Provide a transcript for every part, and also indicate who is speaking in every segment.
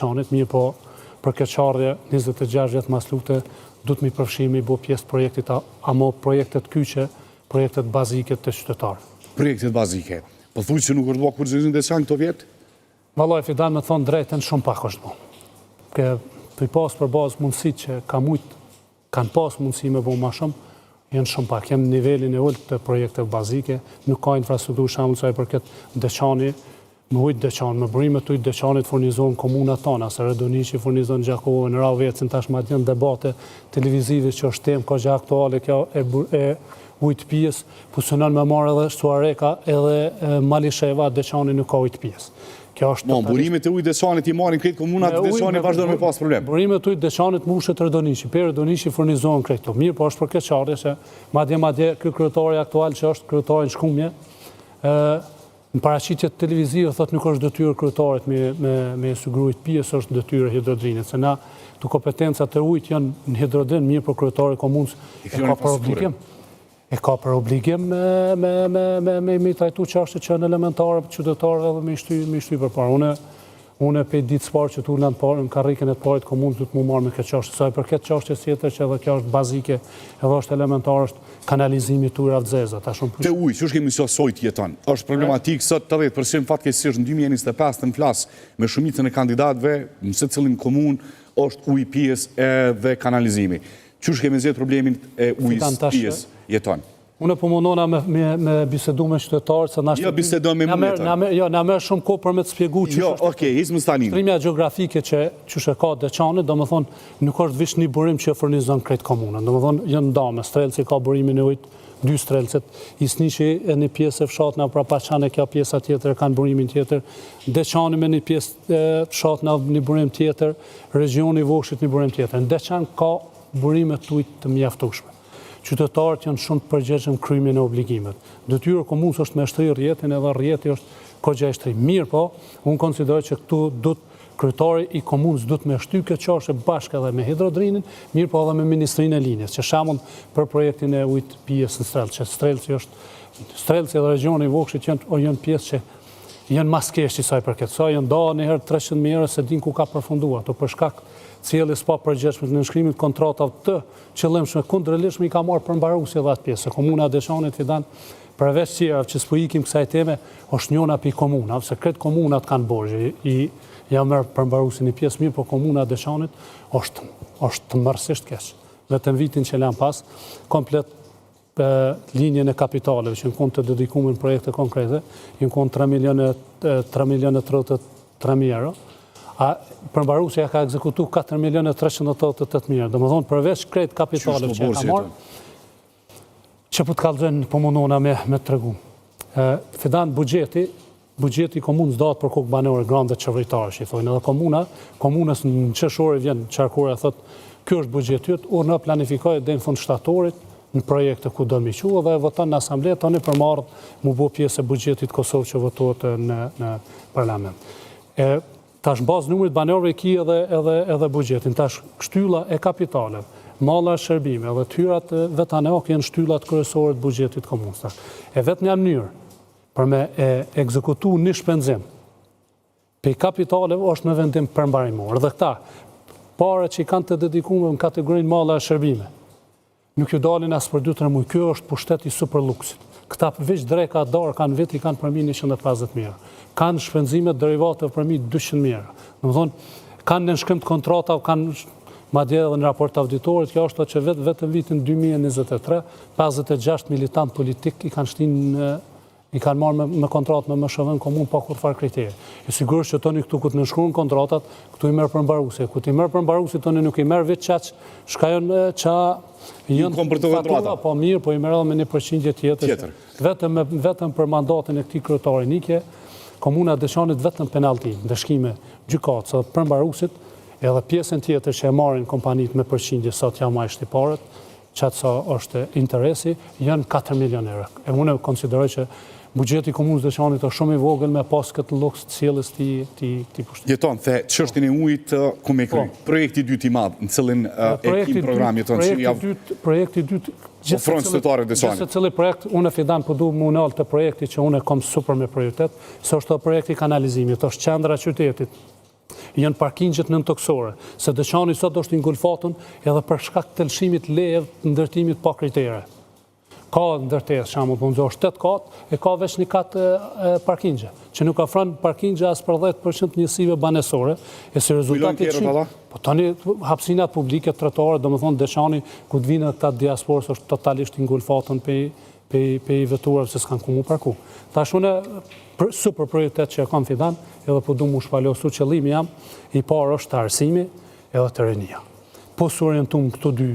Speaker 1: Deçanit, mirë po për keqardhje 26 vjet mas lute du të mi përfshimi bo pjesë projektit amo projektet kyqe, projektet bazike të qytetarë.
Speaker 2: Projektet bazike. Po thuj që nuk është bo kurrizim Deçan këto vjetë?
Speaker 1: Vallaj, Fidan me thonë drejten shumë pak është bo. Ke të i pas për bazë mundësit që kanë pas mundësi me bo ma shumë, jenë shumë pak. Jenë nivelin e ullë të projekte bazike, nuk ka infrastrukturë shambull saj për këtë Deçani, me ujtë Deçan, me burimet të ujtë Deçanit furnizohen komunat tona, se Redoniqi furnizon Gjakovë, në Ravecin, tash ma djenë debate televizive që është temë, ka gjë aktuale kjo e ujtë pjesë, pusionon me marrë edhe Suareka edhe Malisheva, Deçani nuk ka ujtë pjesë.
Speaker 2: Burimet e ujtë Deçanit i marrin këtë komunat, Deçani vazhdon me pas problem.
Speaker 1: Burimet e ujtë Deçanit mushet Redoniqi, për Redoniqi furnizohen këtë. Mirë, po është për këtë çardhje se madje ky kryetari aktual që është kryetari në Shkumje, në paraqitjet televizive thotë nuk është detyrë kryetarit me sigurit pjesë, është detyrë hidrodrinit, se na të kompetencat e ujit janë në hidrodrin, mirë për kryetari komunës e ka për obligim me trajtu çështje që në elementare për qytetarëve dhe me shty përpara. Unë pe ditë sparë që tu në karrikën e të parit komunës du të mu marrë me këtë çështje. Sa për këtë çështje tjetër që edhe kjo është bazike, edhe është elementar, është kanalizimi të ujrave të zeza.
Speaker 2: Te ujë, që është kemi sojt jeton? Është problematik sot 80% fatkeqësisht në 2025 në flas me shumicën e kandidatëve, në secilin komunë është ujë pjesë dhe kanalizimi. Që është kemi zgjedhur problemin e ujës pjesë jeton?
Speaker 1: Unë po mundona me bisedu me qytetarët se
Speaker 2: jo bisedo me mjetër.
Speaker 1: Jo, na merr shumë kohë për me të shpjegu që
Speaker 2: jo, okej, izmë stanin.
Speaker 1: Shtrimja gjeografike që e ka Deçanit, domethënë nuk është vish një burim që furnizon krejt komunën. Domethënë janë ndame, Strelci ka burimin e ujit, 2 Strelcet, Isniqi e një pjesë e fshatna pra Paçane kjo pjesa tjetër kanë burimin tjetër, Deçani me një pjesë fshatna një burim tjetër, regioni Voshit një burim tjetër. Në Deçan ka burime të ujit të mjaftueshme. Qytetarët janë shumë të përgjegjshëm krymin e obligimet. Detyra e komunës është me shtrirë rrjetin edhe rrjeti është kogja e shtrirë. Mirë po, unë konsideroj që këtu kryetari i komunës duhet me shty këtë çështje bashkë edhe me hidrodrinin, mirë po edhe me Ministrinë e Linjës, që shembull për projektin e ujit pjesë në Strelci, që Strelci dhe regioni i Vokshit janë pjesë që janë mas keq saj për këtë. Sa janë dalë një herë 300 mijë se din ku ka përfunduar, ato për shkak cilës pa përgjegjshme në nënshkrimit kontratave të qëllimshme kundërlidhshme i ka marrë përmbaruesi edhe atë pjesë. Komuna e Deçanit Fidan përveç tjerave që s'po ikim kësaj teme, është njëna pi komunave, se këtë komunat kanë borxhe ja merr përmbaruesi një pjesë mirë, po komuna e Deçanit është mërësisht keq. Vetëm vitin që lan pas komplet linjën e kapitaleve që në kund të dedikuar në projekte konkrete, në kund 3.033.000 euro. A përmbaruesja ka ekzekutu 4.388.000. Domethënë përveç krejt kapitaleve që ka marrë, që po të kallëzojnë po mundona me tregu. Fidan buxheti komunës dahet për kokë banore grande qeveritare, që i thonë, edhe komunës në qershore vjen qarkura thotë, ky është buxheti yt, unë planifikohet deri në fund shtatorit në projekte ku do më quhet dhe voton në asamble tani për marrë mu bë pjesë e buxhetit Kosovë që votohet në parlament. Tash bazë numrit banorëve ki edhe buxhetin, tash shtylla e kapitaleve, malla e shërbime dhe tyrat vetanok janë shtyllat kryesore të buxhetit komunës. E vetmja mënyrë për me ekzekutu një shpenzim pe kapitaleve është me vendim përmbarimor. Dhe këta pare që i kanë të dedikuar në kategorinë malla e shërbime, nuk ju dalin as për 2-3 muaj. Kjo është pushtet i superluksit. Këta veç dreka darë kanë veti kanë përmi 150.000. Kanë shpenzimet derivate përmi 200.000. Domethënë, kanë në nënshkrim të kontratav, kanë madje edhe në raport auditorit, kjo është që vetëm vitin 2023, 56 militant politik i kanë marrë me kontratë me MSHV në komunë pa kur farë kriteri. E sigurisht që toni këtu ku të nënshkruan kontratat, këtu i merr përmbaruesi. Ku i merr përmbaruesi toni nuk i merr vetë çaq, shkajon ça janë fatura, po mirë, po i merr edhe me 1% tjetër. Vetëm për mandatin e këtij kryetari Nikje, komuna e Deçanit vetëm penallti, ndëshkime gjykatës dhe përmbaruesit, edhe pjesën tjetër që e marrin kompanitë me përqindje sa t'ja marrë shtyparët, çat sa është interesi, janë 4 milionë euro. E unë konsideroj që buxheti i komunës Deçanit është shumë i vogël me pas këtë luks të sjelljes ti pushtet.
Speaker 2: Jeton the çështjen e ujit ku me kry. Projekti i dytë i madh, në cilin ekip programi jeton
Speaker 1: projekti i dytë
Speaker 2: ofron qytetarëve të Deçanit.
Speaker 1: Gjithsesi cili projekt unë Fidan po duam më unal të projekti që unë kam super me prioritet, se është projekti i kanalizimit, është qendra e qytetit. janë parkingjet nëntoksore, se Deçani sot është ingulfatën edhe për shkak të lëshimit lehtë të ndërtimit pa kritere. Ka ndërtesë, shembull, po nxorr 8 katë, e ka veç një katë parkingje, që nuk ofron parkingje as për 10% njësive banesore, e si rezultati po tani hapësinat publike trotare, domethënë Deçani ku të vinë ata diasporës është totalisht ingulfatën pe i veturave se s'kan ku mu parku. Tash unë super prioritet që e kam fidan, edhe po du mu shpalosu qëllimi jam, i parë është të arsimi edhe të rinia. Po së orientum këto dy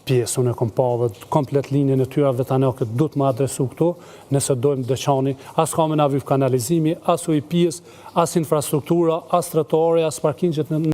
Speaker 1: pjesë, unë e kom pa dhe komplet linjën e tyra vetanake du të më adresu këto, nëse dojmë Deçani, as ka me naviv kanalizimi, as UIP-s, as infrastruktura, as trotuare, as parkingjet